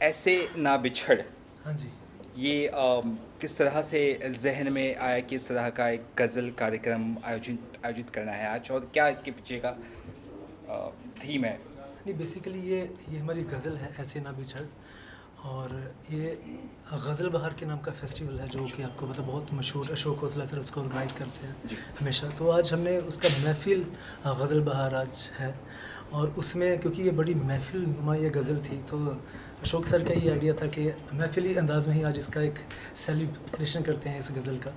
ऐसे ना बिछड़, हाँ जी। ये किस तरह से जहन में आया कि इस तरह का एक गज़ल कार्यक्रम आयोजित आयोजित करना है आज, और क्या इसके पीछे का थीम है? नहीं, बेसिकली ये हमारी गज़ल है, ऐसे ना बिछड़। और ये गज़ल बहार के नाम का फेस्टिवल है, जो कि आपको पता बहुत मशहूर, अशोक खोसला सर उसको ऑर्गेनाइज़ करते हैं जी। हमेशा। तो आज हमने उसका महफ़िल गज़ल बहार आज है, और उसमें क्योंकि ये बड़ी महफ़िल नुमा ये गज़ल थी, तो अशोक सर का ये आइडिया था कि महफ़िली अंदाज़ में ही आज इसका एक सेलिब्रेशन करते हैं इस गज़ल का।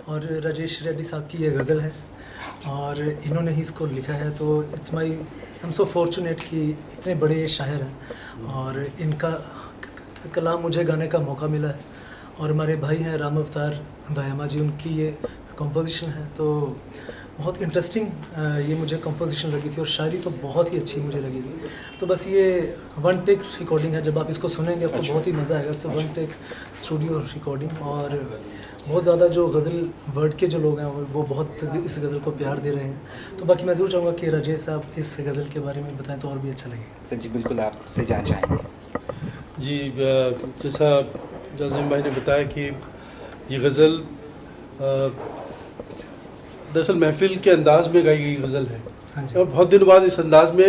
और राजेश रेड्डी साहब की ये गज़ल है और इन्होंने ही इसको लिखा है। तो it's my, I am so fortunate कि इतने बड़े शायर हैं और इनका कलाम मुझे गाने का मौका मिला है। और हमारे भाई हैं राम अवतार दयामा जी, उनकी ये कंपोजिशन है, तो बहुत इंटरेस्टिंग ये मुझे कंपोजिशन लगी थी, और शायरी तो बहुत ही अच्छी मुझे लगी थी। तो बस ये वन टेक रिकॉर्डिंग है, जब आप इसको सुनेंगे आपको बहुत ही मज़ा आएगा। It's one take studio recording, और बहुत ज़्यादा जो गज़ल वर्ड के जो लोग हैं वो बहुत इस गज़ल को प्यार दे रहे हैं। तो बाकी मैं ज़रूर चाहूँगा कि राजेश साहब इस गज़ल के बारे में बताएं तो और भी अच्छा लगेगा। सर जी, बिल्कुल आपसे जानना चाहेंगे। जी, जैसा जाज़िम भाई ने बताया कि ये गज़ल दरअसल महफ़िल के अंदाज़ में गाई गई गज़ल है। हाँ जी। और बहुत दिनों बाद इस अंदाज़ में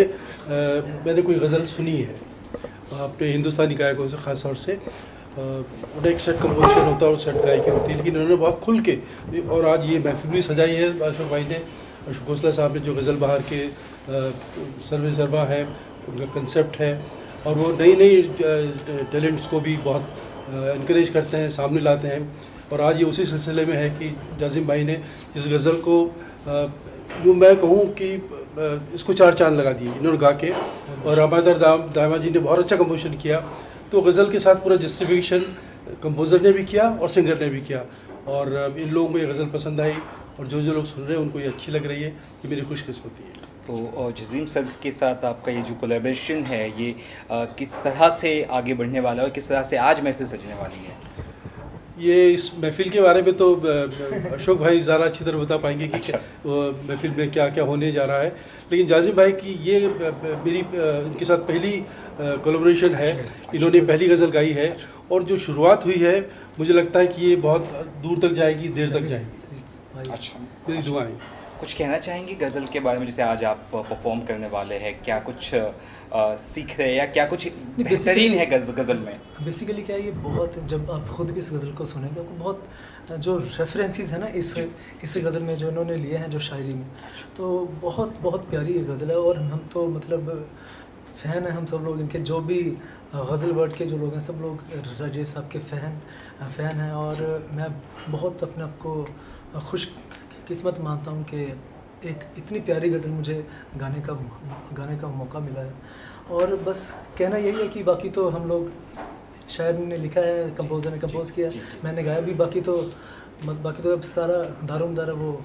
मैंने कोई गज़ल सुनी है अपने हिंदुस्तानी गायकों से, ख़ास तौर से उन्हें एक सेट कंपोजिशन होता है और सेट गायकी होती है, लेकिन उन्होंने बहुत खुल के, और आज ये महफ़िल भी सजाई है अशोक भाई ने, अशोक खोसला साहब ने, जो गज़ल बहार के सर्वे सर्वा है, उनका कंसेप्ट है, और वो नई नई टैलेंट्स को भी बहुत इनक्रेज करते हैं, सामने लाते हैं। और आज ये उसी सिलसिले में है कि जाज़िम भाई ने इस गज़ल को यूँ मैं कहूँ कि इसको चार चांद लगा दिए इन्होंने गा के, और रामादर दामा जी ने बहुत अच्छा कंपोजिशन किया। तो गज़ल के साथ पूरा जस्टिफिकेशन कंपोज़र ने भी किया और सिंगर ने भी किया, और इन लोगों को ये गज़ल पसंद आई, और जो जो लोग सुन रहे हैं उनको ये अच्छी लग रही है। ये मेरी खुशकिस्मती है। तो जज़ीम सर के साथ आपका ये जो कोलैबोरेशन है, ये किस तरह से आगे बढ़ने वाला है और किस तरह से आज महफ़िल सजने वाली है? ये इस महफ़िल के बारे में तो अशोक भाई ज़्यादा अच्छी तरह बता पाएंगे कि अच्छा। महफ़िल में क्या क्या होने जा रहा है, लेकिन जाज़िम भाई की ये मेरी इनके साथ पहली कोलैबोरेशन है। इन्होंने पहली गज़ल गाई है, और जो शुरुआत हुई है मुझे लगता है कि ये बहुत दूर तक जाएगी, देर तक जाएगी। अच्छा, मेरी दुआएं। कुछ कहना चाहेंगे गज़ल के बारे में, जैसे आज आप परफॉर्म करने वाले हैं, क्या कुछ सीख रहे हैं या क्या कुछ बेहतरीन है गज़ल में? बेसिकली क्या है, ये बहुत, जब आप खुद भी इस गज़ल को सुनेंगे आपको बहुत जो रेफरेंसेस है ना इस गज़ल में जो इन्होंने लिए हैं जो शायरी में, तो बहुत बहुत प्यारी ये गज़ल है। और हम तो मतलब फ़ैन हैं हम सब लोग इनके, जो भी गज़ल वर्ड के जो लोग हैं सब लोग राजेश साहब के फ़ैन हैं। और मैं बहुत अपने आप को खुश किस्मत मानता हूँ कि एक इतनी प्यारी गज़ल मुझे गाने का मौका मिला है। और बस कहना यही है कि बाकी तो हम लोग, शायर ने लिखा है, कंपोज़र ने कंपोज़ किया, मैंने गाया भी, बाकी तो अब सारा दारोमदार है वो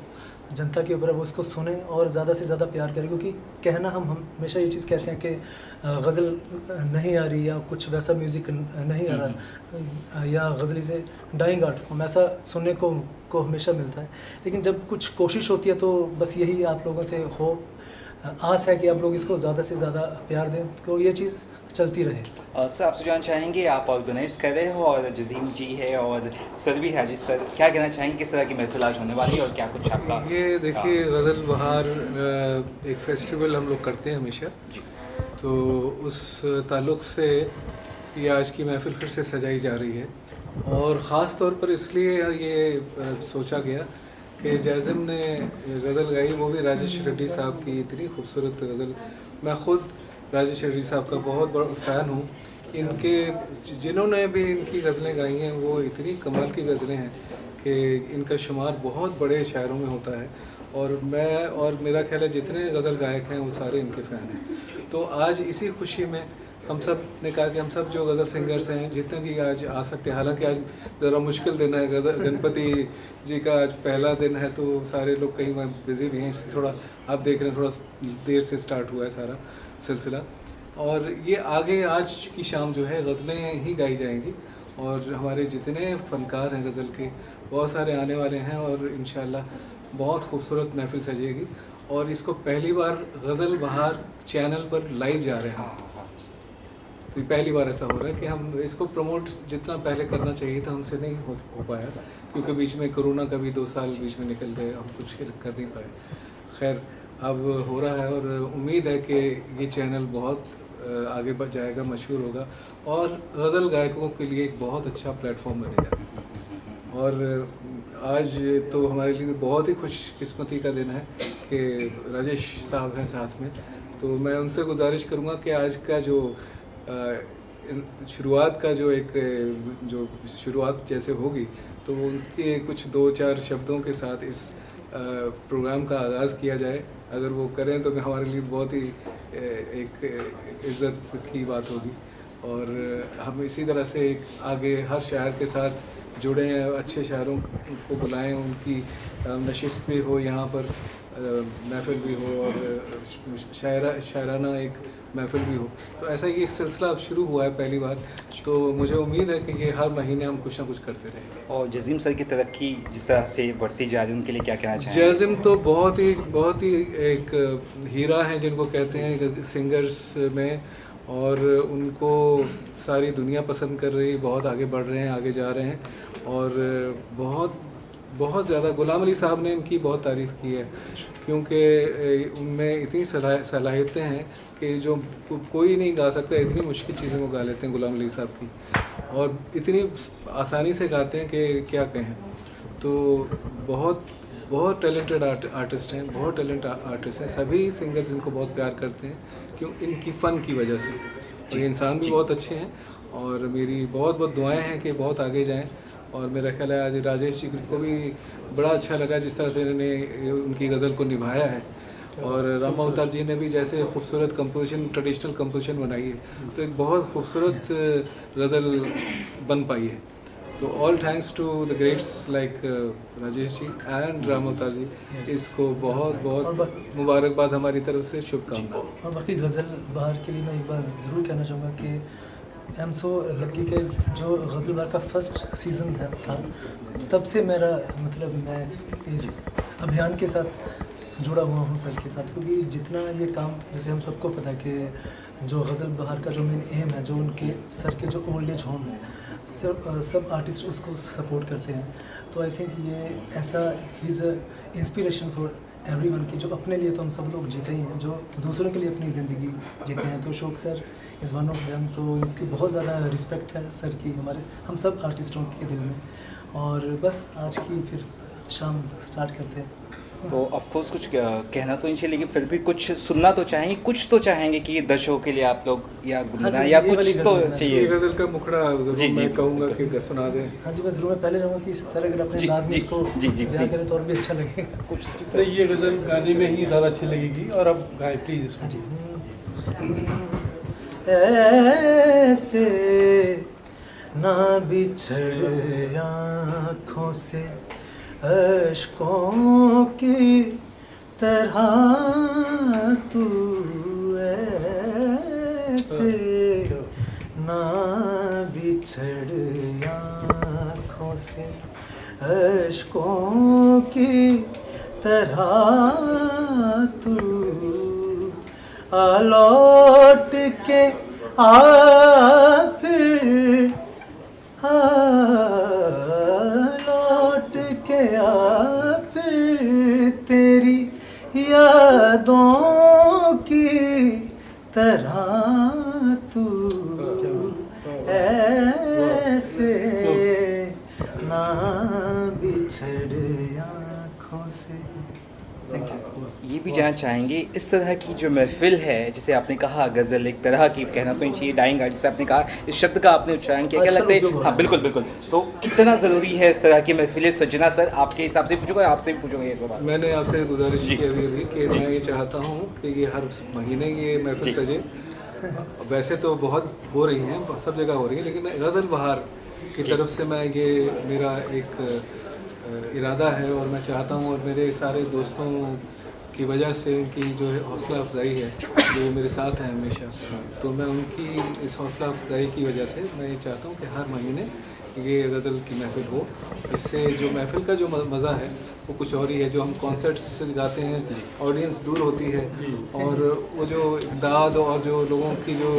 जनता के ऊपर है, वो इसको सुने और ज़्यादा से ज़्यादा प्यार करें। क्योंकि कहना हम हमेशा ये चीज़ कहते हैं कि गज़ल नहीं आ रही या कुछ वैसा म्यूज़िक नहीं आ रहा, या गज़ल से डाइंग आर्ट फॉर्म ऐसा सुनने को हमेशा मिलता है। लेकिन जब कुछ कोशिश होती है तो बस यही आप लोगों से आस है कि आप लोग इसको ज़्यादा से ज़्यादा प्यार दें, तो ये चीज़ चलती रहे। सर, आपसे जानना चाहेंगे, आप ऑर्गेनाइज़ कर रहे हो और जज़ीम जी है और सर भी है, जिस सर क्या कहना चाहेंगे, किस तरह की महफिल आज होने वाली है और क्या कुछ आपका? ये देखिए, गज़ल बहार एक फेस्टिवल हम लोग करते हैं हमेशा, तो उस ताल्लुक़ से ये आज की महफिल फिर से सजाई जा रही है। और ख़ास तौर पर इसलिए ये सोचा गया कि जाज़िम ने गज़ल गाई, वो भी राजेश रेड्डी साहब की इतनी खूबसूरत गज़ल। मैं ख़ुद राजेश रेड्डी साहब का बहुत बड़ा फ़ैन हूँ। इनके जिन्होंने भी इनकी गज़लें गाई हैं वो इतनी कमाल की गज़लें हैं कि इनका शुमार बहुत बड़े शायरों में होता है। और मैं और मेरा ख्याल है जितने गज़ल गायक हैं वो सारे इनके फ़ैन हैं। तो आज इसी खुशी में हम सब ने कहा कि हम सब जो गज़ल सिंगर्स हैं जितने भी आज आ सकते हैं, हालांकि आज ज़रा मुश्किल दिन है, गणपति जी का आज पहला दिन है, तो सारे लोग कहीं वहाँ बिज़ी भी हैं, इससे थोड़ा आप देख रहे हैं थोड़ा देर से स्टार्ट हुआ है सारा सिलसिला। और ये आगे आज की शाम जो है गज़लें ही गाई जाएंगी, और हमारे जितने फ़नकार हैं गज़ल के बहुत सारे आने वाले हैं, और इंशाअल्लाह बहुत खूबसूरत महफिल सजेगी। और इसको पहली बार गज़ल बहार चैनल पर लाइव जा रहे हैं, तो ये पहली बार ऐसा हो रहा है कि हम इसको प्रमोट जितना पहले करना चाहिए था हमसे नहीं हो पाया, क्योंकि बीच में कोरोना का भी 2 साल बीच में निकल गए, हम कुछ कर नहीं पाए। खैर अब हो रहा है और उम्मीद है कि ये चैनल बहुत आगे बढ़ जाएगा, मशहूर होगा और गज़ल गायकों के लिए एक बहुत अच्छा प्लेटफॉर्म बनेगा। और आज तो हमारे लिए बहुत ही खुशकिस्मती का दिन है कि राजेश साहब हैं साथ में, तो मैं उनसे गुजारिश करूँगा कि आज का जो शुरुआत का जो एक जो शुरुआत जैसे होगी तो उसके कुछ 2-4 शब्दों के साथ इस प्रोग्राम का आगाज़ किया जाए। अगर वो करें तो हमारे लिए बहुत ही एक इज़्ज़त की बात होगी और हम इसी तरह से आगे हर शायर के साथ जुड़ें, अच्छे शायरों को बुलाएं, उनकी नशिस्त भी हो, यहाँ पर महफ़िल भी हो और शायराना एक महफ़िल भी हो। तो ऐसा ही एक सिलसिला अब शुरू हुआ है पहली बार, तो मुझे उम्मीद है कि ये हर महीने हम कुछ ना कुछ करते रहेंगे। और जज़ीम सर की तरक्की जिस तरह से बढ़ती जा रही है उनके लिए क्या कहना चाहेंगे? जज़ीम तो बहुत ही एक हीरा हैं जिनको कहते हैं सिंगर्स में, और उनको सारी दुनिया पसंद कर रही है, बहुत आगे बढ़ रहे हैं, आगे जा रहे हैं और बहुत ज़्यादा गुलाम अली साहब ने इनकी बहुत तारीफ़ की है, क्योंकि उनमें इतनी सलाहियतें हैं कि जो कोई नहीं गा सकता, इतनी मुश्किल चीज़ें वो गा लेते हैं गुलाम अली साहब की, और इतनी आसानी से गाते हैं कि क्या कहें। तो बहुत टैलेंटेड आर्टिस्ट हैं, बहुत टैलेंट आर्टिस्ट हैं, सभी सिंगर्स इनको बहुत प्यार करते हैं क्यों, इनकी फ़न की वजह से। और ये इंसान भी बहुत अच्छे हैं और मेरी बहुत दुआएं हैं कि बहुत आगे जाएं। और मेरा ख्याल है आज राजेश जी को भी बड़ा अच्छा लगा जिस तरह से इन्होंने उनकी गज़ल को निभाया है, और रामा अवतार जी ने भी जैसे खूबसूरत कंपोजिशन, ट्रेडिशनल कंपोजिशन बनाई है, तो एक बहुत खूबसूरत गज़ल बन पाई है। तो all thanks to the greats like Rajesh ji and Rama Avatar ji, इसको बहुत मुबारकबाद हमारी तरफ से, शुभकामनाएं। और बाकी गज़ल बहार के लिए मैं एक बार ज़रूर कहना चाहूँगा कि आई एम सो लकी के जो गज़ल बहार का फर्स्ट सीज़न था तब से मेरा मतलब मैं इस अभियान के साथ जुड़ा हुआ हूँ सर के साथ, क्योंकि जितना ये काम, जैसे हम सबको पता है कि जो गज़ल बहार का जो मेन एम है, जो उनके सर के जो ओल्ड एज होम है, सब आर्टिस्ट उसको सपोर्ट करते हैं। तो आई थिंक ये ऐसा इज़ इंस्पिरेशन फॉर एवरीवन की जो अपने लिए तो हम सब लोग जीते ही हैं, जो दूसरों के लिए अपनी ज़िंदगी जीते हैं। तो शौक sir is one of them, तो उनकी बहुत ज़्यादा रिस्पेक्ट है सर की हमारे हम सब आर्टिस्टों के दिल में। और बस आज की फिर शाम स्टार्ट करते हैं। तो ऑफ कोर्स कुछ कहना तो नहीं चाहिए, लेकिन फिर भी कुछ सुनना तो चाहेंगे, कुछ तो चाहेंगे कि दर्शकों के लिए आप लोग या गुनगुना या कुछ तो चाहिए। ये गज़ल का मुखड़ा ज़रूर मैं कहूँगा कि सुना दें। हाँ जी, मैं ज़रूर मैं पहले रहूँगा कि सर अगर अपने लाज़मी इसको बयां करें तो और भी अच्छा लगेगा। कुछ तो ये गज़ल गाने में ही ज़्यादा अच्छी लगेगी, और अब गाए प्लीज़ इसको। हाँ जी। ऐसे ना बिछड़ आँखों से अश्कों की तरह तू, ऐसे ना बिछड़ आँखों से अश्कों की तरह तू, लौट के आ फिर लौट के आ फिर तेरी यादों की तरह तू, ऐसे ना बिछड़ आँखों से। ये भी जानना चाहेंगे इस तरह की जो महफिल है, जैसे आपने कहा गज़ल एक तरह की, कहना तो नहीं चाहिए डाइंग आर्ट, जैसे आपने कहा इस शब्द का आपने उच्चारण किया, क्या लगता है? हाँ बिल्कुल। तो कितना ज़रूरी है इस तरह की महफिलें सजना सर? आपके हिसाब से पूछूंगा, आपसे भी पूछूंगा ये सवाल। मैंने आपसे गुजारिश की अभी कि मैं ये चाहता हूँ कि ये हर महीने ये महफिल सजे। वैसे तो बहुत हो रही हैं, सब जगह हो रही है, लेकिन गज़ल बहार की तरफ से मैं ये मेरा एक इरादा है और मैं चाहता हूँ, और मेरे सारे दोस्तों की वजह से उनकी जो हौसला अफजाई है, जो मेरे साथ हैं हमेशा, तो मैं उनकी इस हौसला अफजाई की वजह से मैं ये चाहता हूँ कि हर महीने ये गज़ल की महफ़िल हो। इससे जो महफ़िल का जो मज़ा है वो कुछ और ही है। जो हम कॉन्सर्ट्स से गाते हैं, ऑडियंस दूर होती है, और वो जो दाद और जो लोगों की जो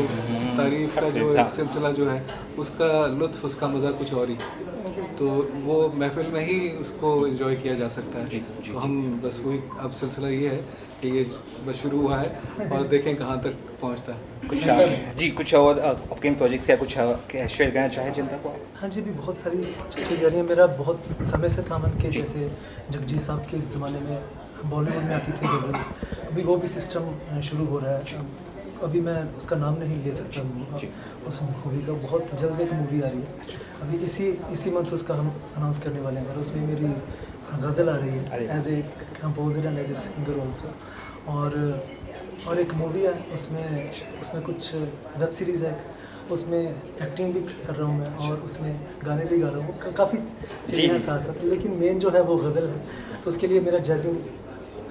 तारीफ़ का जो एक सिलसिला जो है, उसका लुत्फ़, उसका मज़ा कुछ और ही। तो वो महफ़िल में ही उसको एंजॉय किया जा सकता है। तो हम बस वही, अब सिलसिला ये है कि ये बस शुरू हुआ है और देखें कहाँ तक पहुँचता है। कुछ और अपकमिंग प्रोजेक्ट्स या कुछ शेयर करना चाहे जनता को? हाँ जी, भी बहुत सारी चीज़ें आ रही हैं। मेरा बहुत समय से था मन के, जैसे जगजीत साहब के ज़माने में बॉलीवुड में आती थी गज़ल्स, अभी वो भी सिस्टम शुरू हो रहा है। अभी मैं उसका नाम नहीं ले सकता उस मूवी का, बहुत जल्द एक मूवी आ रही है, अभी इसी मंथ उसका हम अनाउंस करने वाले हैं सर। उसमें मेरी गज़ल आ रही है as a composer and as a singer also, और एक मूवी है, उसमें कुछ वेब सीरीज़ है, उसमें एक्टिंग भी कर रहा हूँ मैं, और उसमें गाने भी गा रहा हूँ, काफ़ी चीज़ें हैं साथ साथ। लेकिन मेन जो है वो गज़ल है, तो उसके लिए मेरा जैज़िम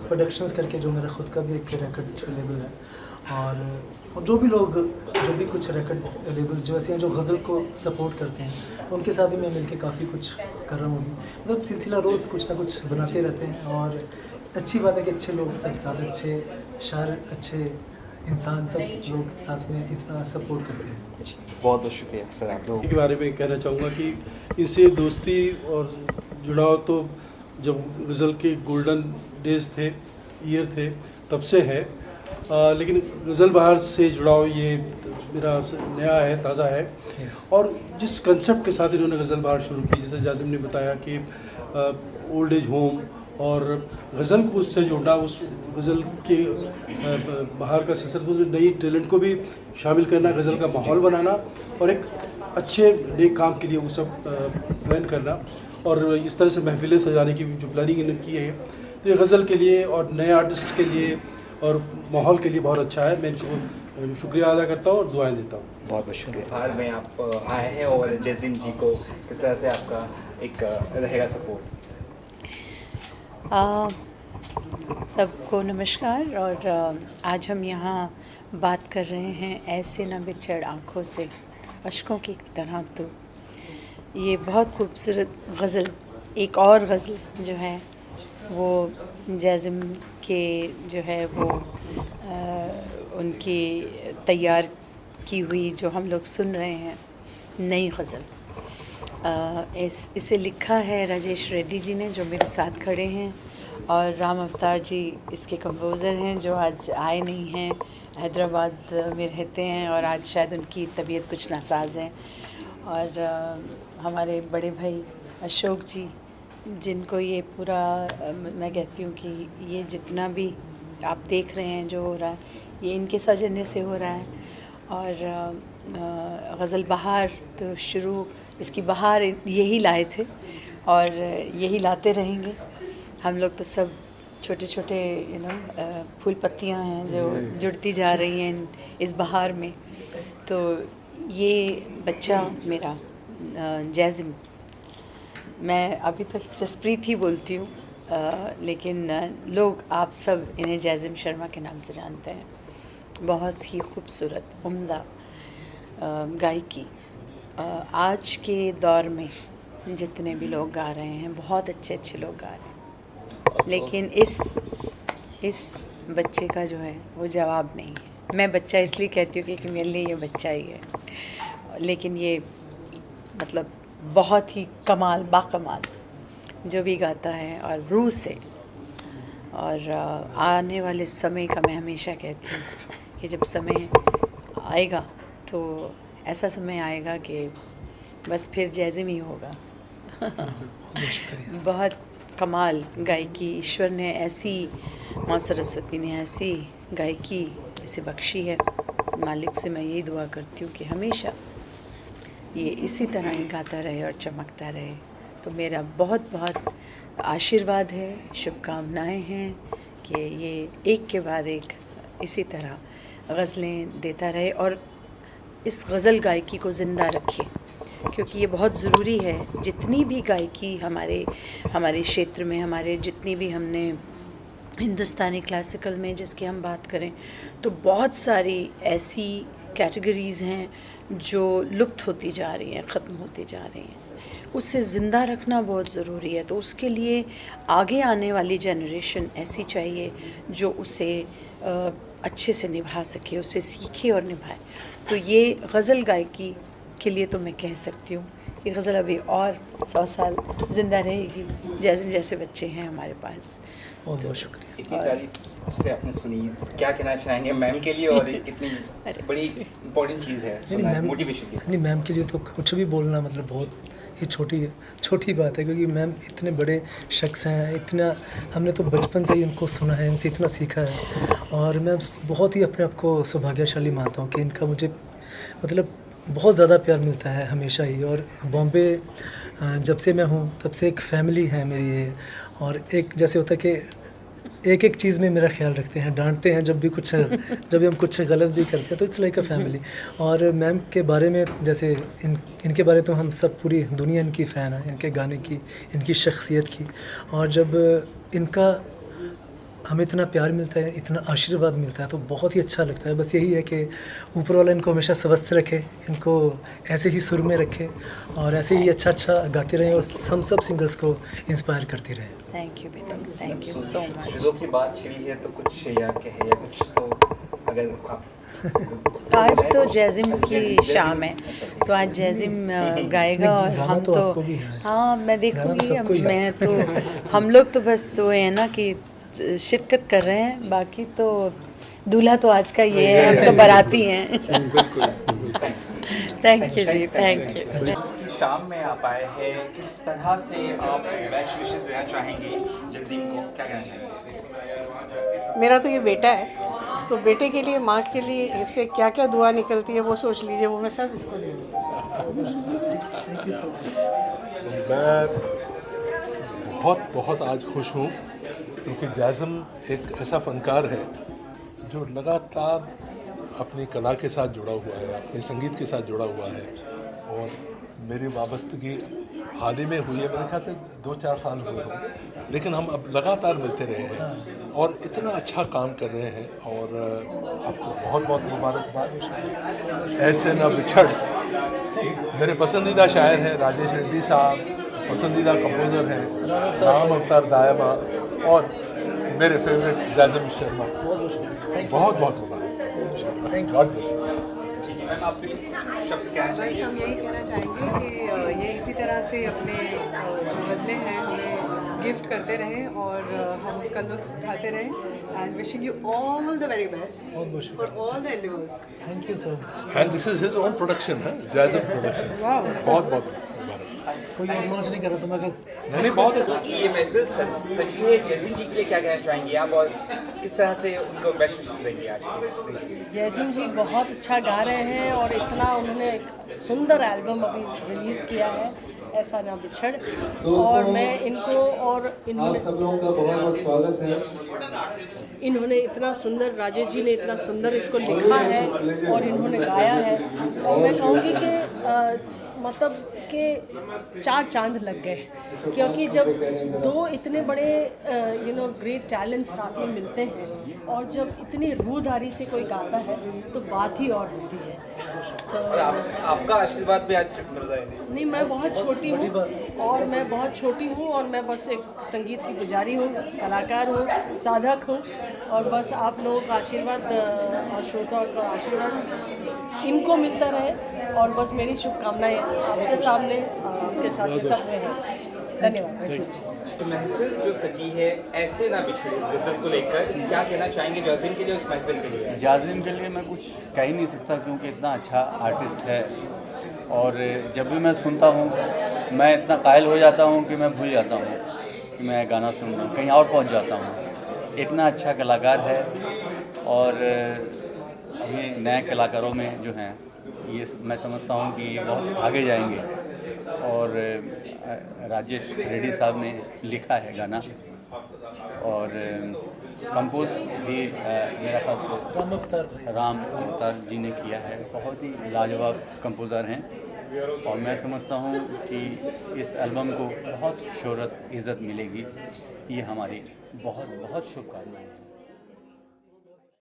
प्रोडक्शंस करके जो मेरा ख़ुद का भी एक रिकॉर्ड लेबल है, और जो भी कुछ रिकॉर्ड लेबल जो ऐसे हैं जो गज़ल को सपोर्ट करते हैं, उनके साथ भी मैं मिलके काफ़ी कुछ कर रहा हूँ। मतलब सिलसिला रोज़ कुछ ना कुछ बनाते रहते हैं, और अच्छी बात है कि अच्छे लोग सब साथ, अच्छे शायर, अच्छे इंसान, सब लोग साथ में इतना सपोर्ट करते हैं। बहुत बहुत शुक्रिया सर आप लोग के बारे में कहना चाहूँगा कि इनसे दोस्ती और जुड़ाव तो जब गज़ल के गोल्डन डेज थे, ईयर थे, तब से है। लेकिन गज़ल बहार से जुड़ाव ये मेरा नया है, ताज़ा है। और जिस कंसेप्ट के साथ इन्होंने गज़ल बहार शुरू की, जैसे जाजिम ने बताया कि ओल्ड एज होम और गज़ल को उससे जोड़ना, उस गज़ल के बाहर का सिलसिला, नई टैलेंट को भी शामिल करना, गज़ल का माहौल बनाना, और एक अच्छे नेक काम के लिए वो सब प्लान करना, और इस तरह से महफिलें सजाने की जो प्लानिंग इन्होंने की है, तो ये गज़ल के लिए और नए आर्टिस्ट के लिए और माहौल के लिए बहुत अच्छा है। मैं इनको शुक्रिया अदा करता हूँ और दुआएं देता हूँ। बहुत बहुत शुक्रिया। हाल में आप आए हैं, और जैज़िम जी को किस तरह से आपका एक रहेगा सपोर्ट? सबको नमस्कार। और आज हम यहाँ बात कर रहे हैं ऐसे न बिछड़ आँखों से अश्कों की तरह। तो ये बहुत खूबसूरत गज़ल, एक और गज़ल जो है वो जैज़िम के जो है वो उनकी तैयार की हुई जो हम लोग सुन रहे हैं नई गज़ल, इसे लिखा है राजेश रेड्डी जी ने, जो मेरे साथ खड़े हैं, और राम अवतार जी इसके कंपोज़र हैं, जो आज आए नहीं हैं, हैदराबाद में रहते हैं और आज शायद उनकी तबीयत कुछ नासाज है। और हमारे बड़े भाई अशोक जी, जिनको ये पूरा मैं कहती हूँ कि ये जितना भी आप देख रहे हैं जो हो रहा है, ये इनके सौजन्य से हो रहा है। और गज़ल बहार तो शुरू, इसकी बहार यही लाए थे और यही लाते रहेंगे। हम लोग तो सब छोटे छोटे फूल पत्तियां हैं जो जुड़ती जा रही हैं इस बहार में। तो ये बच्चा मेरा जैज़िम, मैं अभी तक जसप्रीत ही बोलती हूँ, लेकिन लोग आप सब इन्हें जैज़िम शर्मा के नाम से जानते हैं। बहुत ही खूबसूरत उम्दा गायकी। आज के दौर में जितने भी लोग गा रहे हैं, बहुत अच्छे अच्छे लोग गा रहे हैं, लेकिन इस बच्चे का जो है वो जवाब नहीं है। मैं बच्चा इसलिए कहती हूँ क्योंकि मेरे लिए ये बच्चा ही है, लेकिन ये मतलब बहुत ही कमाल, बाकमाल जो भी गाता है और रूह से। और आने वाले समय का मैं हमेशा कहती हूँ कि जब समय आएगा तो ऐसा समय आएगा कि बस फिर जैज़िम ही होगा। बहुत कमाल गायकी ईश्वर ने ऐसी, माँ सरस्वती ने ऐसी गायकी इसे बख्शी है। मालिक से मैं यही दुआ करती हूँ कि हमेशा ये इसी तरह ही गाता रहे और चमकता रहे। तो मेरा बहुत बहुत आशीर्वाद है, शुभकामनाएं हैं कि ये एक के बाद एक इसी तरह गज़लें देता रहे और इस गज़ल गायकी को ज़िंदा रखे, क्योंकि ये बहुत ज़रूरी है। जितनी भी गायकी हमारे क्षेत्र में, हमारे जितनी भी हमने हिंदुस्तानी क्लासिकल में जिसकी हम बात करें, तो बहुत सारी ऐसी कैटेगरीज़ हैं जो लुप्त होती जा रही हैं, ख़त्म होती जा रही हैं। उसे ज़िंदा रखना बहुत ज़रूरी है। तो उसके लिए आगे आने वाली जनरेशन ऐसी चाहिए जो उसे अच्छे से निभा सके, उसे सीखे और निभाए। तो ये गज़ल गायकी के लिए तो मैं कह सकती हूँ कि गज़ल अभी और 100 साल ज़िंदा रहेगी, जैसे जैसे बच्चे हैं हमारे पास। बहुत बहुत शुक्रिया। इतनी तारीफ से आपने सुनी, क्या कहना चाहेंगे मैम के लिए? और कितनी बड़ी इम्पोर्टेंट चीज़ है सुनना, मोटिवेशन की। नहीं, मैम के लिए तो कुछ भी बोलना मतलब बहुत ही छोटी बात है, क्योंकि मैम इतने बड़े शख्स हैं, इतना हमने तो बचपन से ही उनको सुना है, इनसे इतना सीखा है। और मैं बहुत ही अपने आप को सौभाग्यशाली मानता हूँ कि इनका मुझे मतलब बहुत ज़्यादा प्यार मिलता है हमेशा ही। और बॉम्बे जब से मैं हूँ तब से एक फ़ैमिली है मेरी ये। और एक जैसे होता है कि एक चीज़ में मेरा ख्याल रखते हैं, डांटते हैं जब भी हम कुछ गलत भी करते हैं, तो इट्स लाइक अ फैमिली। और मैम के बारे में जैसे इनके बारे तो हम सब, पूरी दुनिया इनकी फ़ैन है, इनके गाने की, इनकी शख्सियत की। और जब इनका हमें इतना प्यार मिलता है, इतना आशीर्वाद मिलता है, तो बहुत ही अच्छा लगता है। बस यही है कि ऊपर वाला इनको हमेशा स्वस्थ रखे, इनको ऐसे ही सुर में रखे और ऐसे ही अच्छा गाते रहें और हम सब सिंगर्स को इंस्पायर करती रहें। थैंक यू बेटा, थैंक यू सो मच। शुरू की बात छिड़ी है तो कुछ या कहे या कुछ तो अगर आप आज तो जैज़िम की शाम है, तो आज जैज़िम गाएगा और हम तो हाँ मैं देखूँगी। मैं तो हम लोग तो बस वो है ना कि शिरकत कर रहे हैं, बाकी तो दूल्हा तो आज का ये है, हम तो बाराती हैं। थैंक यू जी, थैंक यू। की शाम में आप आए हैं, किस तरह से आप बेस्ट विशेस देना चाहेंगे जजीम को, क्या कहना चाहेंगे? मेरा तो ये बेटा है, तो बेटे के लिए, माँ के लिए इससे क्या क्या दुआ निकलती है वो सोच लीजिए, वो मैं सब इसको दूँगी। मैं बहुत आज खुश हूँ क्योंकि जैज़िम एक ऐसा फ़नकार है जो लगातार अपनी कला के साथ जुड़ा हुआ है, अपने संगीत के साथ जुड़ा हुआ है। और मेरी वाबस्तगी हाल ही में हुई है, मेरे ख्याल से 2-4 साल हुए हों, लेकिन हम अब लगातार मिलते रहे हैं और इतना अच्छा काम कर रहे हैं। और आपको बहुत मुबारकबाद। ऐसे न बिछड़ मेरे पसंदीदा शायर हैं राजेश रेड्डी साहब, पसंदीदा कंपोज़र हैं राम अवतार दायमा, और मेरे फेवरेट जैज़िम शर्मा। बहुत मुबारक। मैम आप भी शब्द कहना बस चाहिए? हम यही कहना चाहेंगे कि ये इसी तरह से अपने जो गज़लें हैं हमें गिफ्ट करते रहें और हम उसका लुत्फ़ उठाते रहें। And wishing you all the very best for all the endeavours. Thank you so much. And this is his own production है, जैज़िम प्रोडक्शन। बहुत मुबारक। कोई और लॉन्च नहीं कर रहा तो मैं नहीं, बहुत कि ये महफिल सजी है, जैज़िम जी के लिए क्या कहना चाहेंगे आप और किस तरह से उनको बेस्ट विशेस देंगे आज के? जैज़िम जी बहुत अच्छा गा रहे हैं और इतना उन्होंने एक सुंदर एल्बम अभी रिलीज़ किया है, ऐसा ना बिछड़। और मैं इनको और इन्होंने सब लोगों का बहुत स्वागत है। इन्होंने इतना सुंदर, राजेश जी ने इतना सुंदर इसको लिखा है और इन्होंने गाया है। और मैं कहूँगी कि मतलब कि 4 चांद लग गए, क्योंकि जब दो इतने बड़े ग्रेट टैलेंट्स साथ में मिलते हैं और जब इतनी रूहदारी से कोई गाता है तो बात ही और होती है। तो और आपका आशीर्वाद भी आज मिल रहा है? नहीं, मैं बहुत छोटी हूँ और मैं बस एक संगीत की पुजारी हूँ, कलाकार हूँ, साधक हूँ। और बस आप लोगों का आशीर्वाद और श्रोताओं का आशीर्वाद इनको मिलता रहे। और बस मेरी शुभकामनाएं आपके सामने, आपके साथ ये सब में है। धन्यवाद। तो महफिल जो सजी है, ऐसे ना बिछड़े, इस गज़ल को लेकर क्या कहना चाहेंगे जैज़िम के लिए, उस महफिल के लिए? जैज़िम के लिए मैं कुछ कह ही नहीं सकता क्योंकि इतना अच्छा आर्टिस्ट है। और जब भी मैं सुनता हूँ मैं इतना कायल हो जाता हूँ कि मैं भूल जाता हूँ कि मैं गाना सुन रहा हूँ, कहीं और पहुँच जाता हूँ। इतना अच्छा कलाकार है। और अभी नए कलाकारों में जो हैं, ये मैं समझता हूँ कि ये बहुत आगे जाएंगे। और राजेश रेड्डी साहब ने लिखा है गाना और कंपोज भी मेरा ख्याल से राम अवतार जी ने किया है। बहुत ही लाजवाब कंपोज़र हैं और मैं समझता हूँ कि इस एल्बम को बहुत शोहरत, इज़्ज़त मिलेगी। ये हमारी बहुत शुभकामनाएं हैं।